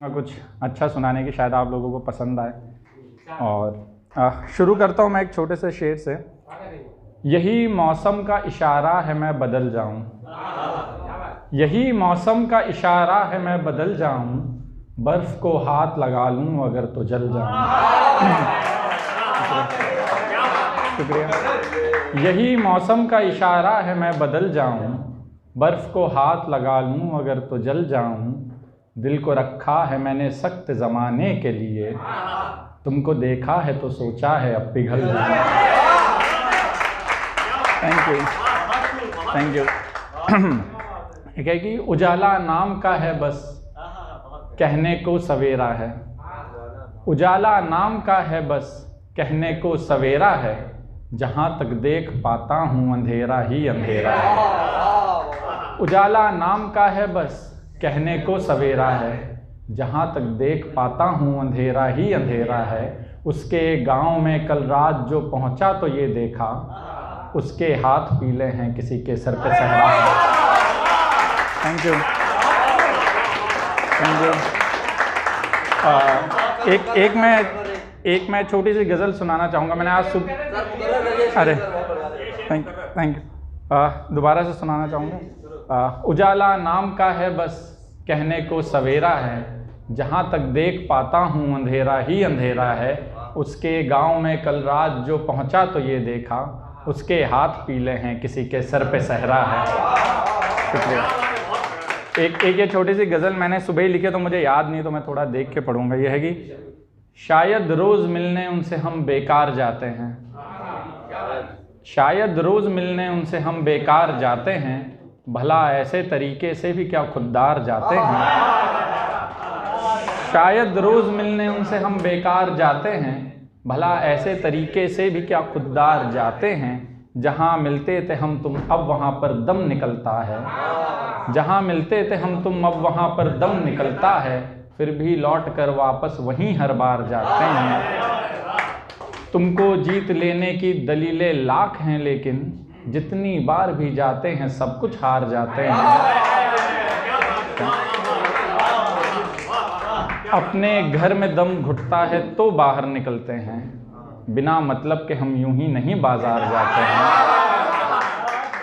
कुछ अच्छा सुनाने की, शायद आप लोगों को पसंद आए। और शुरू करता हूँ मैं एक छोटे से शेर से। यही मौसम का इशारा है मैं बदल जाऊँ, यही मौसम का इशारा है मैं बदल जाऊँ, बर्फ़ को हाथ लगा लूँ अगर तो जल जाऊँ। शुक्रिया। यही मौसम का इशारा है मैं बदल जाऊँ, बर्फ़ को हाथ लगा लूँ अगर तो जल जाऊँ। दिल को रखा है मैंने सख्त ज़माने के लिए, तुमको देखा है तो सोचा है अब पिघल जाऊँ। Thank you, thank you. एक है कि उजाला नाम का है बस कहने को सवेरा है, उजाला नाम का है बस कहने को सवेरा है, जहाँ तक देख पाता हूँ अंधेरा ही अंधेरा है। उजाला नाम का है बस कहने को सवेरा है, जहाँ तक देख पाता हूँ अंधेरा ही अंधेरा है। उसके गांव में कल रात जो पहुँचा तो ये देखा, उसके हाथ पीले हैं किसी के सर पे सहरा है। Thank you, thank you. एक मैं छोटी सी गज़ल सुनाना चाहूँगा। मैंने आज सुबह थैंक यू दोबारा से सुनाना चाहूँगा। उजाला नाम का है बस कहने को सवेरा है, जहाँ तक देख पाता हूँ अंधेरा ही अंधेरा है। उसके गांव में कल रात जो पहुँचा तो ये देखा, उसके हाथ पीले हैं किसी के सर पे सहरा है। शुक्रिया। एक ये छोटी सी गज़ल मैंने सुबह ही लिखी तो मुझे याद नहीं, तो मैं थोड़ा देख के पढ़ूँगा। ये है कि शायद रोज़ मिलने उनसे हम बेकार जाते हैं, शायद रोज़ मिलने उनसे हम बेकार जाते हैं, भला ऐसे तरीके से भी क्या खुददार जाते हैं। शायद रोज़ मिलने उनसे हम बेकार जाते हैं, भला ऐसे तरीके से भी क्या खुददार जाते हैं। जहाँ मिलते थे हम तुम अब वहाँ पर दम निकलता है, जहाँ मिलते थे हम तुम अब वहाँ पर दम निकलता है, फिर भी लौट कर वापस वहीं हर बार जाते हैं। तुमको जीत लेने की दलीलें लाख हैं, लेकिन जितनी बार भी जाते हैं सब कुछ हार जाते हैं। अपने घर में दम घुटता है तो बाहर निकलते हैं, बिना मतलब के हम यूं ही नहीं बाजार जाते हैं।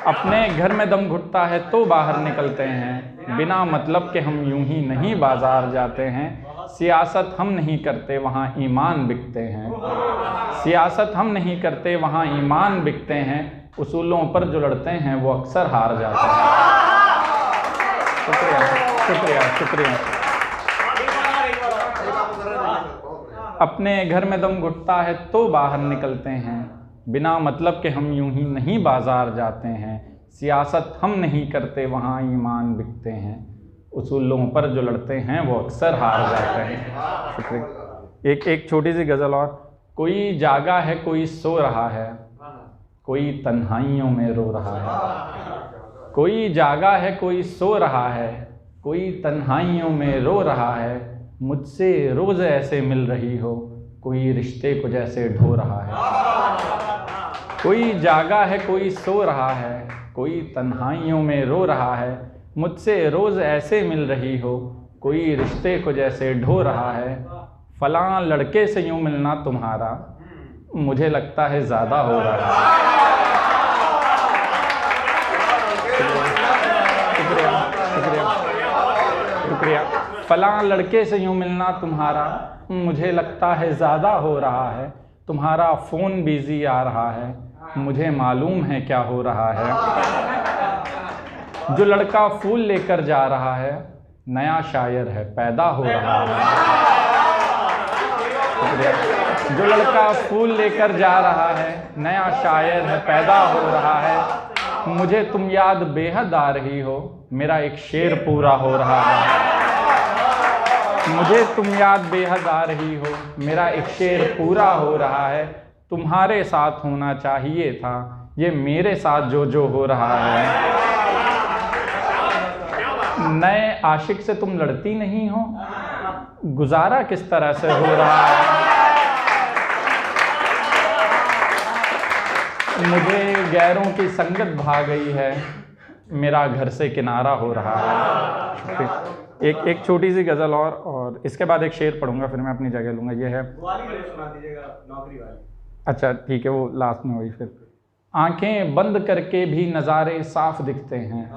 अपने घर में दम घुटता है तो बाहर निकलते हैं, बिना मतलब के हम यूं ही नहीं बाजार जाते हैं। सियासत हम नहीं करते वहाँ ईमान बिकते हैं, सियासत हम नहीं करते वहाँ ईमान बिकते हैं, उसूलों पर जो लड़ते हैं वो अक्सर हार जाते हैं। शुक्रिया, शुक्रिया, शुक्रिया। अपने घर में दम घुटता है तो बाहर निकलते हैं, बिना मतलब के हम यूं ही नहीं बाजार जाते हैं। सियासत हम नहीं करते वहाँ ईमान बिकते हैं, उसूलों पर जो लड़ते हैं वो अक्सर हार जाते हैं। शुक्रिया। एक छोटी सी गज़ल और। कोई जागा है कोई सो रहा है, कोई तन्हाइयों में रो रहा है। कोई जागा है कोई सो रहा है, कोई तन्हाइयों में रो रहा है। मुझसे रोज़ ऐसे मिल रही हो, कोई रिश्ते को जैसे ढो रहा है। कोई जागा है कोई सो रहा है, कोई तन्हाइयों में रो रहा है। मुझसे रोज़ ऐसे मिल रही हो, कोई रिश्ते को जैसे ढो रहा है। फलां लड़के से यूँ मिलना तुम्हारा मुझे लगता है ज़्यादा हो रहा है। शुक्रिया, शुक्रिया, शुक्रिया। फलां लड़के से यूँ मिलना तुम्हारा मुझे लगता है ज़्यादा हो रहा है। तुम्हारा फ़ोन बिज़ी आ रहा है, मुझे मालूम है क्या हो रहा है। जो लड़का फूल लेकर जा रहा है, नया शायर है पैदा हो रहा है। जो लड़का फूल लेकर जा रहा है, नया शायर है पैदा हो रहा है। मुझे तुम याद बेहद आ रही हो, मेरा एक शेर पूरा हो रहा है। मुझे तुम याद बेहद आ रही हो, मेरा एक शेर पूरा हो रहा है। तुम्हारे साथ होना चाहिए था, ये मेरे साथ जो हो रहा है। नए आशिक से तुम लड़ती नहीं हो, गुजारा किस तरह से हो रहा है। मुझे गैरों की संगत भा गई है, मेरा घर से किनारा हो रहा है। एक छोटी सी गज़ल और इसके बाद एक शेर पढ़ूंगा, फिर मैं अपनी जगह लूँगा। ये है, सुना दीजिएगा, नौकरी वाली। अच्छा ठीक है, वो लास्ट में हुई। फिर आंखें बंद करके भी नज़ारे साफ दिखते हैं,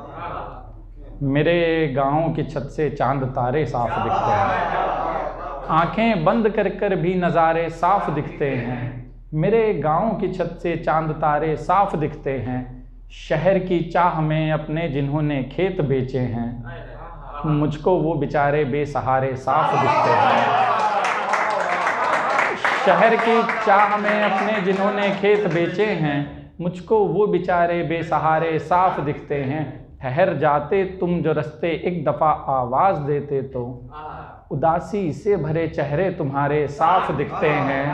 मेरे गाँव की छत से चांद तारे साफ दिखते हैं। आंखें बंद कर भी नज़ारे साफ दिखते हैं, मेरे गाँव की छत से चांद तारे साफ दिखते हैं। शहर की चाह में अपने जिन्होंने खेत बेचे हैं, मुझको वो बेचारे बेसहारे साफ दिखते हैं। शहर की चाह में अपने जिन्होंने खेत बेचे हैं, मुझको वो बेचारे बेसहारे साफ दिखते हैं। ठहर जाते तुम जो रस्ते एक दफ़ा आवाज़ देते तो उदासी से भरे चेहरे तुम्हारे साफ दिखते हैं।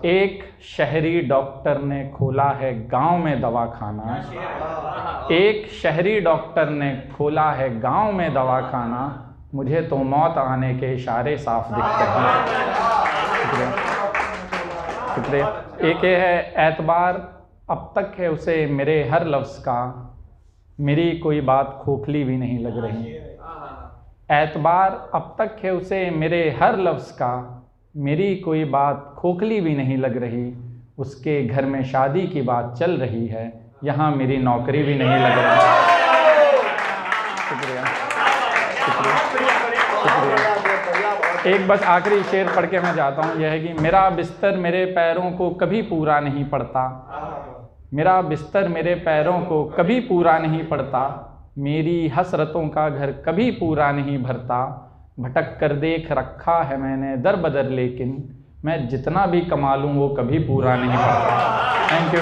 एक शहरी डॉक्टर ने खोला है गांव में दवाखाना, एक शहरी डॉक्टर ने खोला है गांव में दवाखाना, मुझे तो मौत आने के इशारे साफ दिखते हैं। शुक्रिया। एक ये है, एतबार अब तक है उसे मेरे हर लफ्ज़ का, मेरी कोई बात खोखली भी नहीं लग रही। एतबार अब तक है उसे मेरे हर लफ्ज़ का, मेरी कोई बात खोखली भी नहीं लग रही। उसके घर में शादी की बात चल रही है, यहाँ मेरी नौकरी भी नहीं लग रही। शुक्रिया, शुक्रिया। एक बस आखिरी शेर पढ़ के मैं जाता हूँ। यह है कि मेरा बिस्तर मेरे पैरों को कभी पूरा नहीं पड़ता, मेरा बिस्तर मेरे पैरों को कभी पूरा नहीं पड़ता, मेरी हसरतों का घर कभी पूरा नहीं भरता। भटक कर देख रखा है मैंने दर बदर, लेकिन मैं जितना भी कमा लूँ वो कभी पूरा नहीं पड़ता। Thank you.